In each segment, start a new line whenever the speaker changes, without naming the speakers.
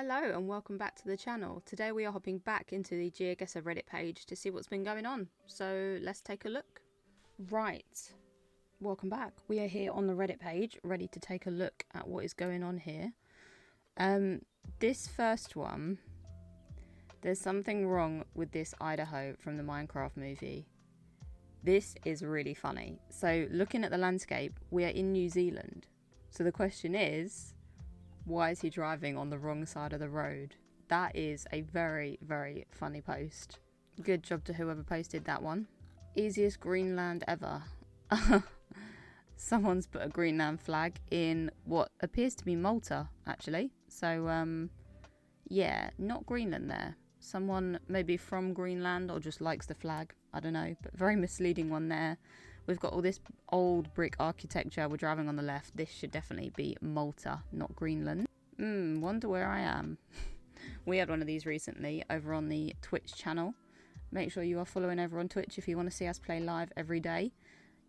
Hello and welcome back to the channel. Today we are hopping back into the Geoguessr Reddit page to see what's been going on. So let's take a look. Right, welcome back. We are here on the Reddit page ready to take a look at what is going on here. This first one, there's something wrong with this Idaho from the Minecraft movie. This is really funny. So looking at the landscape, we are in New Zealand. So the question is, why is he driving on the wrong side of the road? That is a very, very funny post. Good job to whoever posted that one. Easiest Greenland ever. Someone's put a Greenland flag in what appears to be Malta, actually. So, yeah, not Greenland there. Someone maybe from Greenland or just likes the flag. I don't know, but very misleading one there. We've got all this old brick architecture. We're driving on the left. This should definitely be Malta, not Greenland. Wonder where I am. We had one of these recently over on the Twitch channel. Make sure you are following over on Twitch if you want to see us play live every day.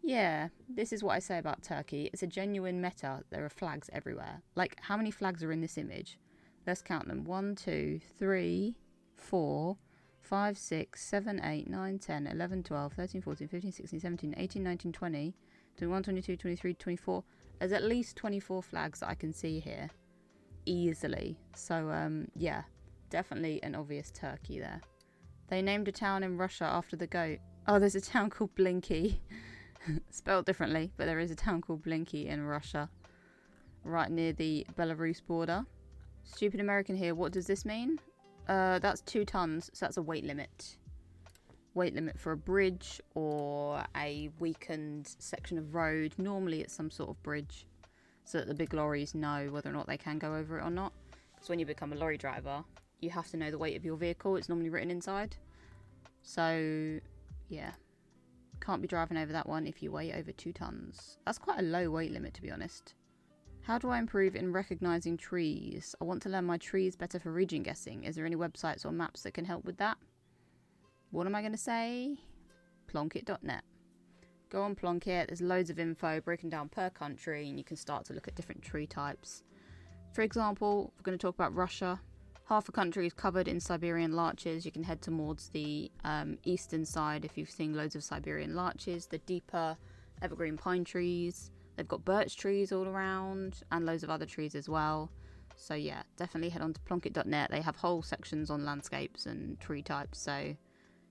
Yeah, this is what I say about Turkey. It's a genuine meta. There are flags everywhere. Like, how many flags are in this image? Let's count them. 1, 2, 3, 4... 5, 6, 7, 8, 9, 10, 11, 12, 13, 14, 15, 16, 17, 18, 19, 20, 21, 22, 23, 24. There's at least 24 flags that I can see here. Easily. So, yeah. Definitely an obvious Turkey there. They named a town in Russia after the goat. Oh, there's a town called Blinky. Spelled differently, but there is a town called Blinky in Russia. Right near the Belarus border. Stupid American here. What does this mean? That's 2 tons, so that's a weight limit. Weight limit for a bridge or a weakened section of road. Normally it's some sort of bridge, so that the big lorries know whether or not they can go over it or not. Because when you become a lorry driver, you have to know the weight of your vehicle. It's normally written inside. So, yeah. Can't be driving over that one if you weigh over 2 tons. That's quite a low weight limit, to be honest. How do I improve in recognizing trees? I want to learn my trees better for region guessing. Is there any websites or maps that can help with that? What am I going to say? Plonkit.net. Go on Plonkit. There's loads of info broken down per country and you can start to look at different tree types. For example, we're going to talk about Russia. Half a country is covered in Siberian larches. You can head towards the eastern side if you've seen loads of Siberian larches. The deeper evergreen pine trees. They've got birch trees all around and loads of other trees as well. So yeah, definitely head on to plonkit.net. They have whole sections on landscapes and tree types. So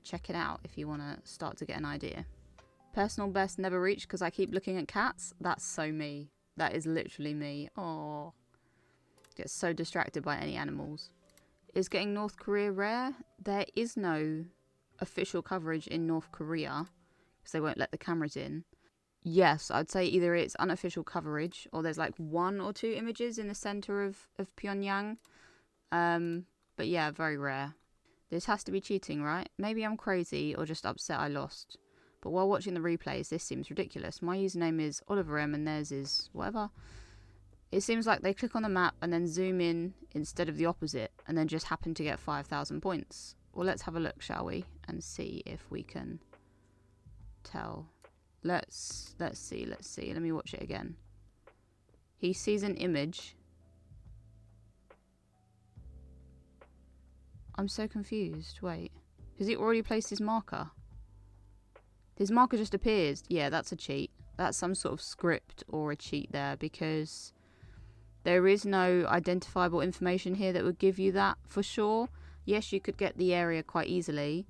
check it out if you want to start to get an idea. Personal best never reached because I keep looking at cats. That's so me. That is literally me. Oh, get so distracted by any animals. Is getting North Korea rare? There is no official coverage in North Korea because they won't let the cameras in. Yes, I'd say either it's unofficial coverage or there's like 1 or 2 images in the center of Pyongyang. But yeah, very rare. This has to be cheating, right? Maybe I'm crazy or just upset I lost. But while watching the replays, this seems ridiculous. My username is Oliver M and theirs is whatever. It seems like they click on the map and then zoom in instead of the opposite and then just happen to get 5,000 points. Well, let's have a look, shall we? And see if we can tell. Let's see. Let me watch it again. He sees an image. I'm so confused. Wait. Has he already placed his marker? His marker just appears. Yeah, that's a cheat. That's some sort of script or a cheat there because there is no identifiable information here that would give you that for sure. Yes, you could get the area quite easily,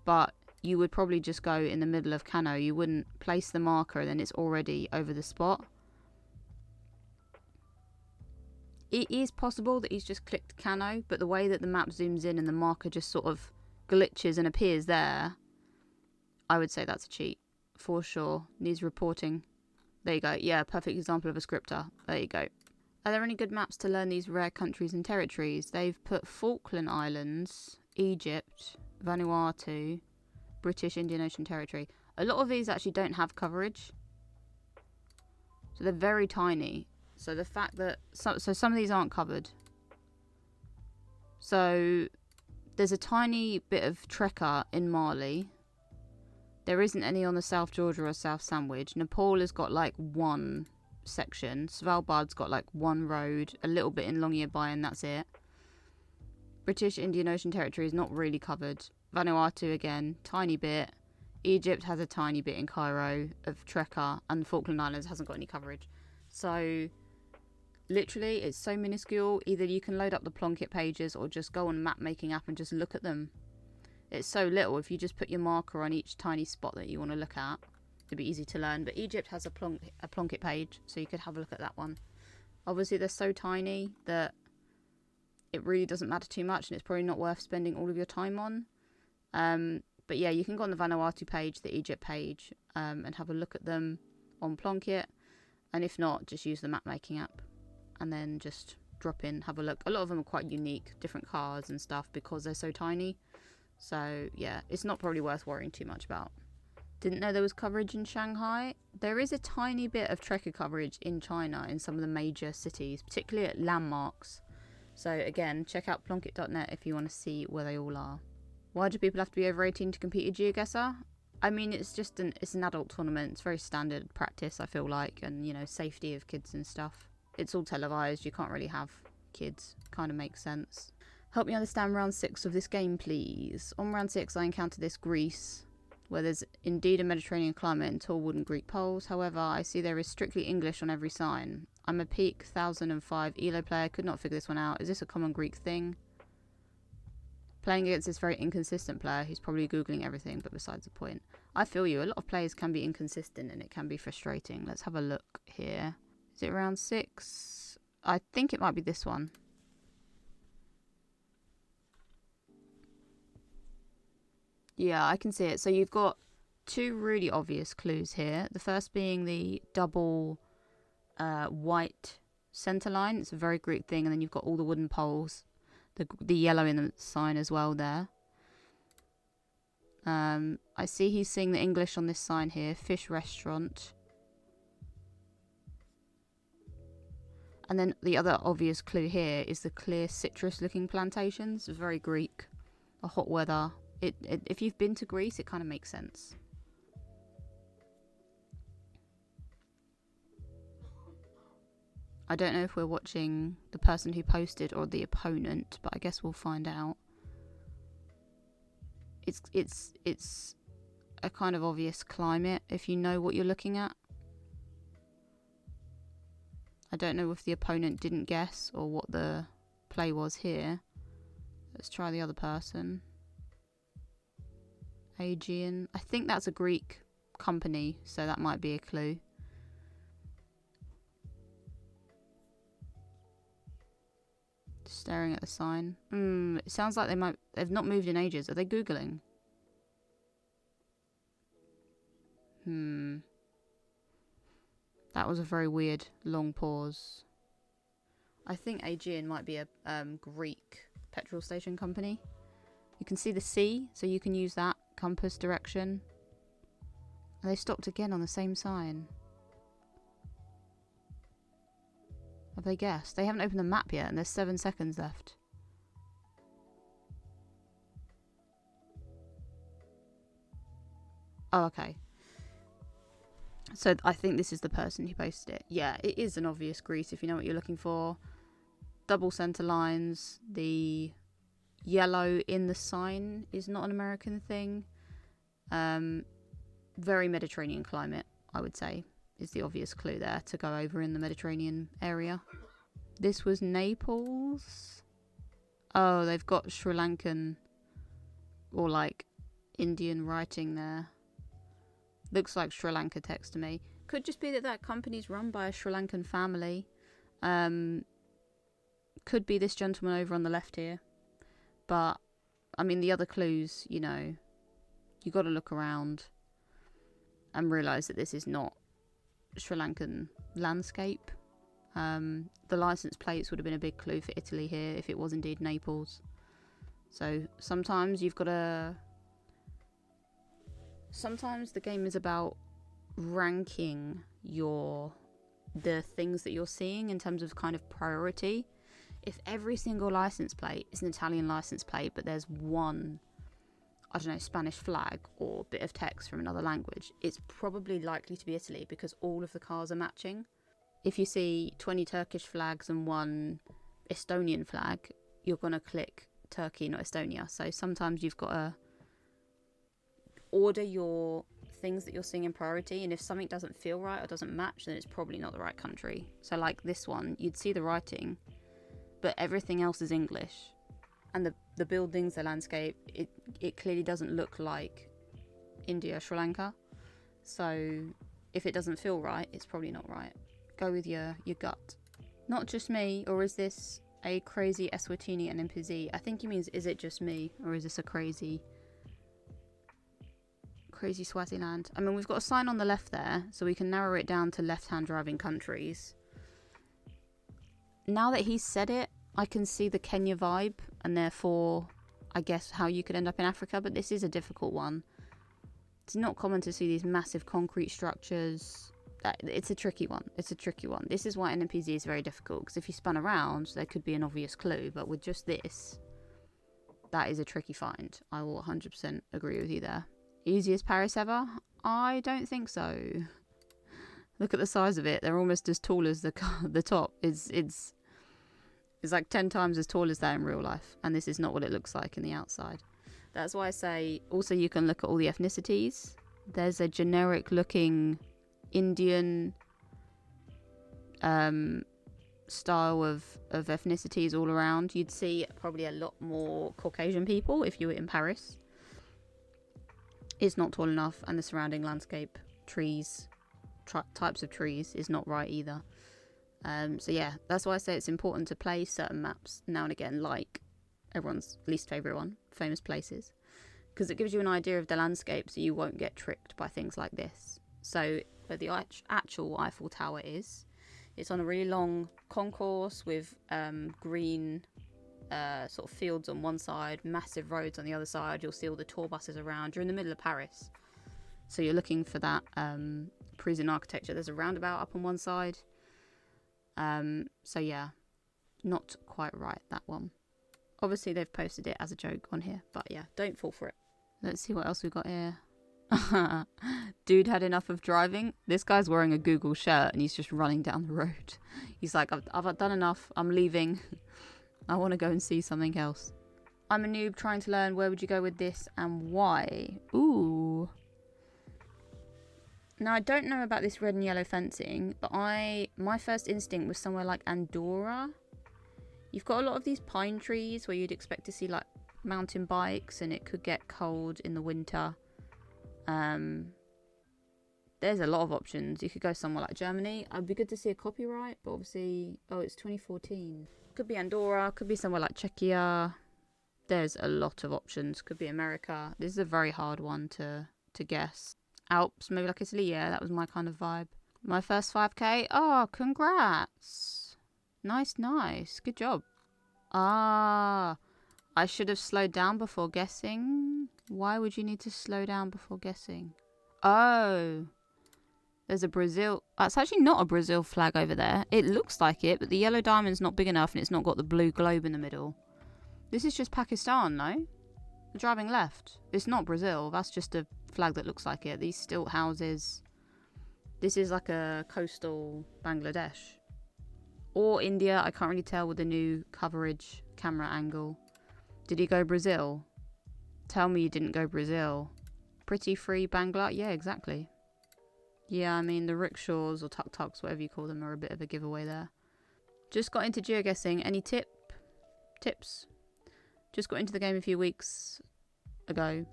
but you would probably just go in the middle of Cano. You wouldn't place the marker and then it's already over the spot. It is possible that he's just clicked Cano, but the way that the map zooms in and the marker just sort of glitches and appears there, I would say that's a cheat. For sure. Needs reporting. There you go. Yeah, perfect example of a scripter. There you go. Are there any good maps to learn these rare countries and territories? They've put Falkland Islands, Egypt, Vanuatu, British Indian Ocean Territory. A lot of these actually don't have coverage. So they're very tiny. So the fact that... So some of these aren't covered. So there's a tiny bit of Trekka in Mali. There isn't any on the South Georgia or South Sandwich. Nepal has got like 1 section. Svalbard's got like 1 road. A little bit in Longyearbyen and that's it. British Indian Ocean Territory is not really covered. Vanuatu again, tiny bit. Egypt has a tiny bit in Cairo of Trekka, and the Falkland Islands hasn't got any coverage. So literally it's so minuscule. Either you can load up the Plunkett pages or just go on map making app and just look at them. It's so little. If you just put your marker on each tiny spot that you want to look at, it'd be easy to learn. But Egypt has a Plunkett page, so you could have a look at that one. Obviously they're so tiny that it really doesn't matter too much, and it's probably not worth spending all of your time on. But yeah, you can go on the Vanuatu page, the Egypt page, and have a look at them on Plunkett. And if not, just use the map making app and then just drop in, have a look. A lot of them are quite unique, different cars and stuff, because they're so tiny. So yeah, it's not probably worth worrying too much about. Didn't know there was coverage in Shanghai. There is a tiny bit of Trekker coverage in China in some of the major cities, particularly at landmarks. So again, check out Plunkett.net if you want to see where they all are. Why do people have to be over 18 to compete at Geoguessr? I mean, it's an adult tournament. It's very standard practice, I feel like, and, you know, safety of kids and stuff. It's all televised. You can't really have kids. Kind of makes sense. Help me understand round 6 of this game, please. On round 6, I encountered this Greece, where there's indeed a Mediterranean climate and tall wooden Greek poles. However, I see there is strictly English on every sign. I'm a peak 1005 ELO player. Could not figure this one out. Is this a common Greek thing? Playing against this very inconsistent player who's probably Googling everything, but besides the point. I feel you. A lot of players can be inconsistent and it can be frustrating. Let's have a look here. Is it round 6? I think it might be this one. Yeah, I can see it. So you've got 2 really obvious clues here. The first being the double white centre line. It's a very Greek thing. And then you've got all the wooden poles. The yellow in the sign as well there. I see he's seeing the English on this sign here. Fish restaurant. And then the other obvious clue here is the clear citrus looking plantations. It's very Greek. A hot weather. If you've been to Greece, it kind of makes sense. I don't know if we're watching the person who posted or the opponent, but I guess we'll find out. It's a kind of obvious climate if you know what you're looking at. I don't know if the opponent didn't guess or what the play was here. Let's try the other person. Aegean. I think that's a Greek company, so that might be a clue. Staring at the sign. It sounds like they've not moved in ages. Are they Googling? That was a very weird long pause. I think Aegean might be a Greek petrol station company. You can see the sea, so you can use that compass direction. And they stopped again on the same sign. Have they guessed? They haven't opened the map yet, and there's 7 seconds left. Oh, okay. So I think this is the person who posted it. Yeah, it is an obvious Greece if you know what you're looking for. Double centre lines. The yellow in the sign is not an American thing. Very Mediterranean climate, I would say, is the obvious clue there to go over in the Mediterranean area. This was Naples. Oh, they've got Sri Lankan or like Indian writing there. Looks like Sri Lanka text to me. Could just be that company's run by a Sri Lankan family. Could be this gentleman over on the left here. But, I mean, the other clues, you know, you got to look around and realise that this is not Sri Lankan landscape. The license plates would have been a big clue for Italy here if it was indeed Naples. So sometimes you've got to... Sometimes the game is about ranking the things that you're seeing in terms of kind of priority. If every single license plate is an Italian license plate, but there's one, I don't know, Spanish flag or bit of text from another language, it's probably likely to be Italy because all of the cars are matching. If you see 20 Turkish flags and one Estonian flag, you're going to click Turkey, not Estonia. So sometimes you've got to order your things that you're seeing in priority, and if something doesn't feel right or doesn't match, then it's probably not the right country. So like this one, you'd see the writing, but everything else is English, and the buildings, the landscape, it clearly doesn't look like India, Sri Lanka. So if it doesn't feel right, it's probably not right. Go with your gut. Not just me, or is this a crazy Eswatini and NPZ? I think he means, is it just me, or is this a crazy Swaziland? I mean, we've got a sign on the left there, so we can narrow it down to left-hand driving countries. Now that he's said it, I can see the Kenya vibe, and therefore, I guess, how you could end up in Africa, but this is a difficult one. It's not common to see these massive concrete structures. It's a tricky one. It's a tricky one. This is why NPZ is very difficult, because if you spun around, there could be an obvious clue, but with just this, that is a tricky find. I will 100% agree with you there. Easiest Paris ever? I don't think so. Look at the size of it. They're almost as tall as the top. It's like 10 times as tall as that in real life, and this is not what it looks like in the outside. That's why I say, also you can look at all the ethnicities. There's a generic looking Indian style of ethnicities all around. You'd see probably a lot more Caucasian people if you were in Paris. It's not tall enough, and the surrounding landscape, trees, types of trees is not right either. So yeah, that's why I say it's important to play certain maps now and again, like everyone's least favourite one, Famous Places, because it gives you an idea of the landscape, so you won't get tricked by things like this. So where the actual Eiffel Tower is, it's on a really long concourse with green sort of fields on one side, massive roads on the other side. You'll see all the tour buses around. You're in the middle of Paris, so you're looking for that Parisian architecture. There's a roundabout up on one side. So yeah, not quite right, that one. Obviously they've posted it as a joke on here, but yeah, don't fall for it. Let's see what else we've got here. Dude had enough of driving. This guy's wearing a Google shirt and he's just running down the road. He's like, I've done enough, I'm leaving. I want to go and see something else. I'm a noob trying to learn. Where would you go with this and why? Ooh. Now, I don't know about this red and yellow fencing, but my first instinct was somewhere like Andorra. You've got a lot of these pine trees where you'd expect to see like mountain bikes, and it could get cold in the winter. There's a lot of options. You could go somewhere like Germany. It'd be good to see a copyright, but obviously, oh, it's 2014. Could be Andorra, could be somewhere like Czechia. There's a lot of options. Could be America. This is a very hard one to guess. Alps, maybe like Italy. Yeah, that was my kind of vibe. My first 5k. Oh, congrats. Nice. Good job. Ah, I should have slowed down before guessing. Why would you need to slow down before guessing? Oh, there's a Brazil. That's actually not a Brazil flag over there. It looks like it, but the yellow diamond's not big enough and it's not got the blue globe in the middle. This is just Pakistan, no? You're driving left. It's not Brazil. That's just a flag that looks like it. These stilt houses. This is like a coastal Bangladesh. Or India. I can't really tell with the new coverage camera angle. Did he go Brazil? Tell me you didn't go Brazil. Pretty free Bangla? Yeah, exactly. Yeah, I mean, the rickshaws or tuk-tuks, whatever you call them, are a bit of a giveaway there. Just got into geoguessing. Any tips? Just got into the game a few weeks ago,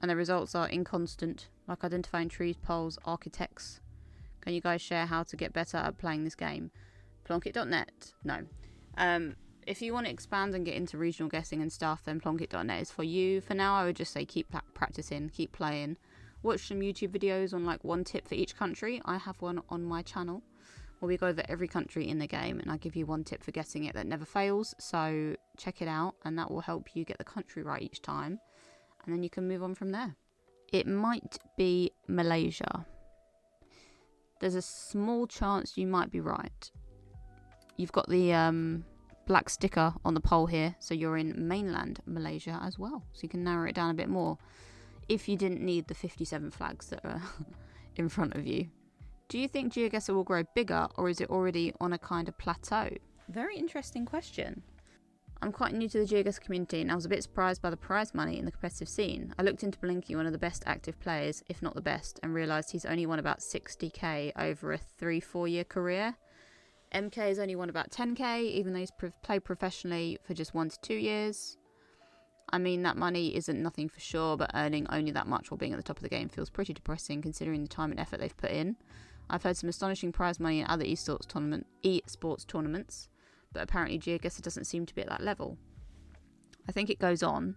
and the results are inconstant, like identifying trees, poles, architects. Can you guys share how to get better at playing this game? Plonket.net? No. If you want to expand and get into regional guessing and stuff, then Plonket.net is for you. For now, I would just say keep practicing, keep playing. Watch some YouTube videos on like one tip for each country. I have one on my channel where we go over every country in the game, and I give you one tip for guessing it that never fails. So check it out, and that will help you get the country right each time, and then you can move on from there. It might be Malaysia. There's a small chance you might be right. You've got the black sticker on the pole here, so you're in mainland Malaysia as well, so you can narrow it down a bit more if you didn't need the 57 flags that are in front of you. Do you think Geoguessr will grow bigger, or is it already on a kind of plateau? Very interesting question. I'm quite new to the Geoguessr community and I was a bit surprised by the prize money in the competitive scene. I looked into Blinky, one of the best active players, if not the best, and realised he's only won about 60k over a 3-4 year career. MK has only won about 10k, even though he's played professionally for just 1 to 2 years. I mean, that money isn't nothing for sure, but earning only that much while being at the top of the game feels pretty depressing considering the time and effort they've put in. I've heard some astonishing prize money in other esports tournaments, but apparently Geoguessr doesn't seem to be at that level. I think it goes on.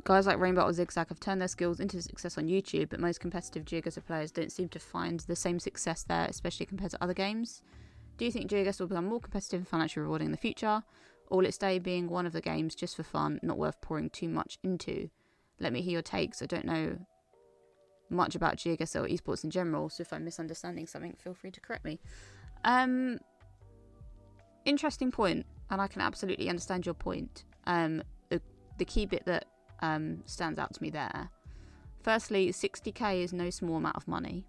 Guys like Rainbow or Zigzag have turned their skills into success on YouTube, but most competitive Geoguessr players don't seem to find the same success there, especially compared to other games. Do you think Geoguessr will become more competitive and financially rewarding in the future? Or will it stay being one of the games just for fun, not worth pouring too much into? Let me hear your takes. I don't know much about Geoguessr or esports in general, so if I'm misunderstanding something, feel free to correct me. Interesting point, and I can absolutely understand your point. The key bit that stands out to me there. Firstly, 60k is no small amount of money.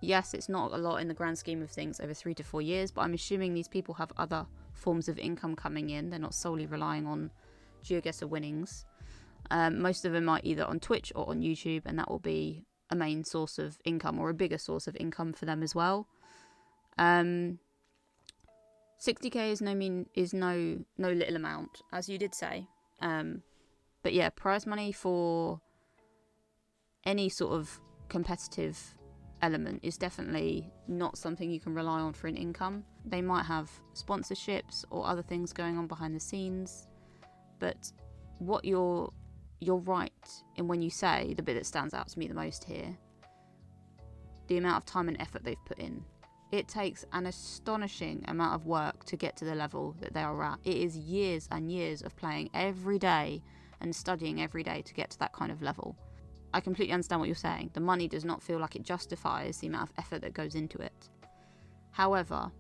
Yes, it's not a lot in the grand scheme of things over 3 to 4 years, but I'm assuming these people have other forms of income coming in. They're not solely relying on Geoguessr winnings. Most of them are either on Twitch or on YouTube, and that will be a main source of income or a bigger source of income for them as well. 60k is no little amount, as you did say. But yeah, prize money for any sort of competitive element is definitely not something you can rely on for an income. They might have sponsorships or other things going on behind the scenes, but what you're right in when you say the bit that stands out to me the most here, the amount of time and effort they've put in. It takes an astonishing amount of work to get to the level that they are at. It is years and years of playing every day and studying every day to get to that kind of level. I completely understand what you're saying. The money does not feel like it justifies the amount of effort that goes into it. However,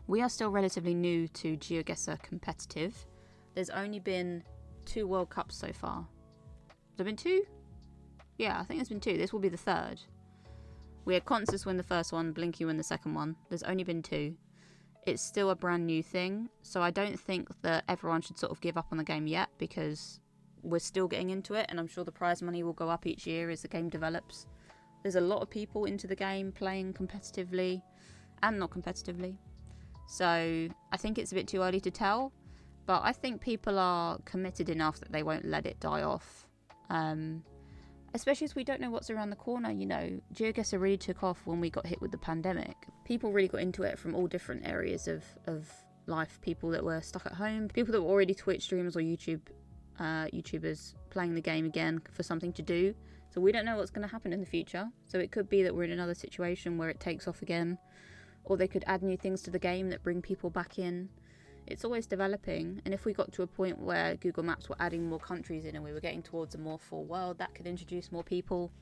we are still relatively new to Geoguessr competitive. There's only been 2 World Cups so far. Has there been 2? Yeah, I think there's been 2. This will be the 3rd. We had Consus win the first one, Blinky win the second one. There's only been 2. It's still a brand new thing, so I don't think that everyone should sort of give up on the game yet, because we're still getting into it, and I'm sure the prize money will go up each year as the game develops. There's a lot of people into the game playing competitively and not competitively, so I think it's a bit too early to tell, but I think people are committed enough that they won't let it die off. Especially as we don't know what's around the corner, you know. Geoguessr really took off when we got hit with the pandemic. People really got into it from all different areas of life. People that were stuck at home, people that were already Twitch streamers or YouTubers playing the game again for something to do. So we don't know what's going to happen in the future. So it could be that we're in another situation where it takes off again, or they could add new things to the game that bring people back in. It's always developing, and if we got to a point where Google Maps were adding more countries in and we were getting towards a more full world, that could introduce more people.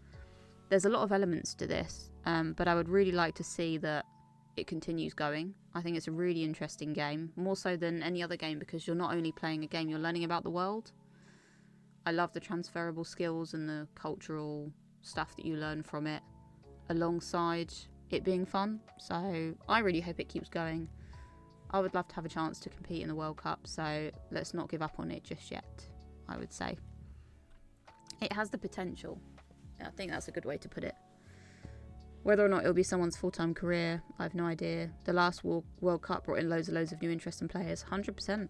There's a lot of elements to this, but I would really like to see that it continues going. I think it's a really interesting game, more so than any other game, because you're not only playing a game, you're learning about the world. I love the transferable skills and the cultural stuff that you learn from it, alongside it being fun, so I really hope it keeps going. I would love to have a chance to compete in the World Cup, so let's not give up on it just yet, I would say. It has the potential. I think that's a good way to put it. Whether or not it'll be someone's full-time career, I have no idea. The last World Cup brought in loads of new interesting players, 100%.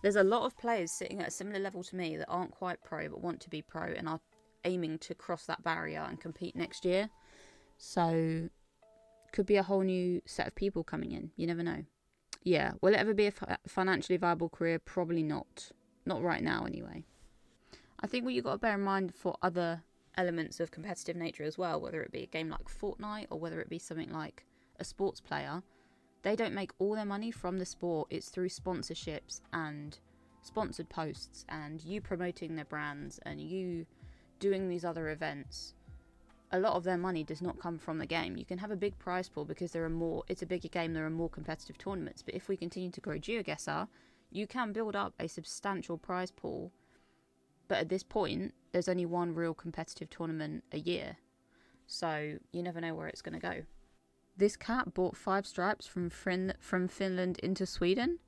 There's a lot of players sitting at a similar level to me that aren't quite pro but want to be pro and are aiming to cross that barrier and compete next year. So, could be a whole new set of people coming in. You never know. Yeah, will it ever be a financially viable career? Probably not. Not right now, anyway. I think what you've got to bear in mind for other elements of competitive nature as well, whether it be a game like Fortnite or whether it be something like a sports player, they don't make all their money from the sport. It's through sponsorships and sponsored posts and you promoting their brands and you doing these other events. A lot of their money does not come from the game. You can have a big prize pool because it's a bigger game, there are more competitive tournaments. But if we continue to grow Geoguessr, you can build up a substantial prize pool. But at this point, there's only one real competitive tournament a year. So you never know where it's going to go. This cat bought 5 stripes from Finland into Sweden.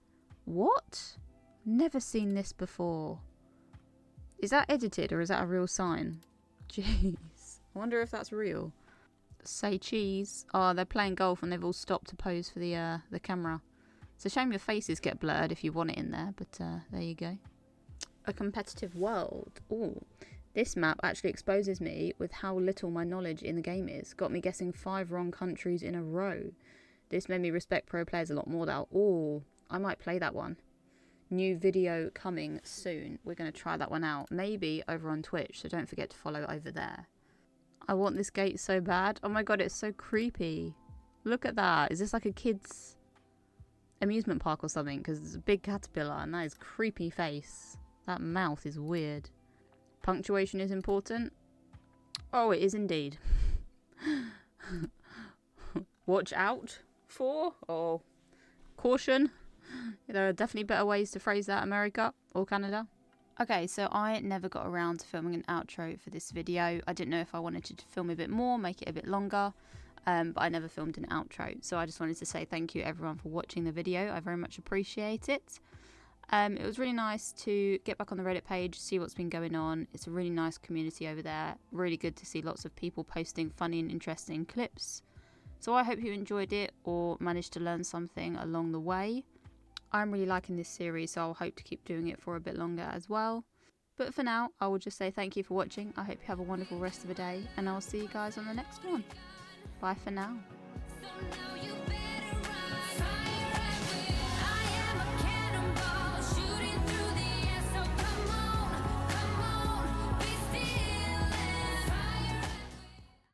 What? Never seen this before. Is that edited or is that a real sign? Jeez. I wonder if that's real. Say cheese. Oh, they're playing golf and they've all stopped to pose for the camera. It's a shame your faces get blurred if you want it in there, but there you go. A competitive world. Ooh. This map actually exposes me with how little my knowledge in the game is. Got me guessing 5 wrong countries in a row. This made me respect pro players a lot more now. Ooh, I might play that one. New video coming soon. We're going to try that one out. Maybe over on Twitch, so don't forget to follow over there. I want this gate so bad. Oh my god, it's so creepy. Look at that. Is this like a kid's amusement park or something? Because it's a big caterpillar and that is creepy face. That mouth is weird. Punctuation is important. Oh, it is indeed. Watch out for, or caution. There are definitely better ways to phrase that, America or Canada. Okay, so I never got around to filming an outro for this video. I didn't know if I wanted to film a bit more, make it a bit longer, but I never filmed an outro. So I just wanted to say thank you everyone for watching the video. I very much appreciate it. It was really nice to get back on the Reddit page, see what's been going on. It's a really nice community over there. Really good to see lots of people posting funny and interesting clips. So I hope you enjoyed it or managed to learn something along the way. I'm really liking this series, so I'll hope to keep doing it for a bit longer as well. But for now, I will just say thank you for watching. I hope you have a wonderful rest of the day, and I will see you guys on the next one. Bye for now.